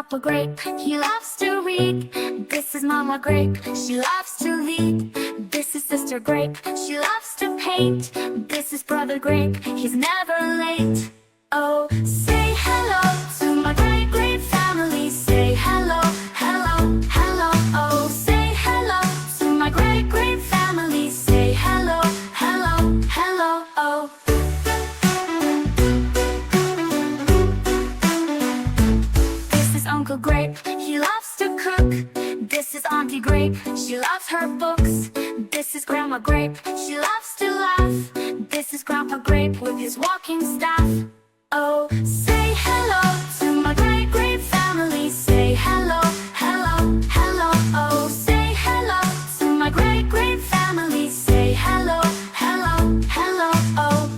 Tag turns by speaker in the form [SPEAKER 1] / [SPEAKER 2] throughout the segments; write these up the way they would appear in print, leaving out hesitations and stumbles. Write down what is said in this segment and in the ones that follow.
[SPEAKER 1] Papa Grape, he loves to read. This is Mama Grape, she loves to lead. This is Sister Grape, she loves to paint. This is Brother Grape, he's never late. Oh, say hello to my Grape family. Say hello, hello, hello. Oh, say hello to my Grape family. Say hello, hello, hello. Oh. This is Uncle Grape, he loves to cook. This is Auntie Grape, she loves her books. This is Grandma Grape, she loves to laugh. This is Grandpa Grape with his walking staff. Oh, say hello to my Grape family. Say hello, hello, hello. Oh, say hello to my Grape family. Say hello, hello, hello. Oh.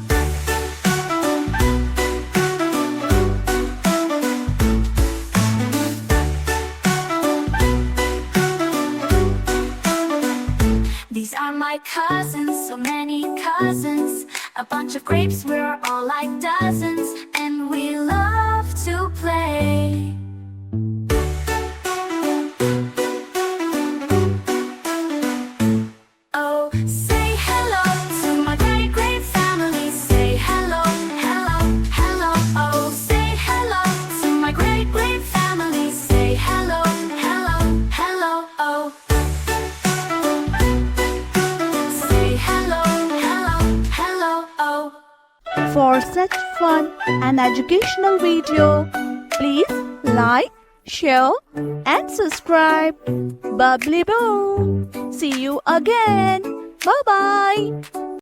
[SPEAKER 1] These are my cousins, so many cousins. A bunch of grapes, we're all like dozens. And we love to play. Oh, say hello to my Grape family. Say hello, hello, hello. Oh, say hello to my Grape family. Say hello, hello, hello. Oh.
[SPEAKER 2] For such fun and educational video, please like, share and subscribe. Bubbly Boom. See you again. Bye-bye.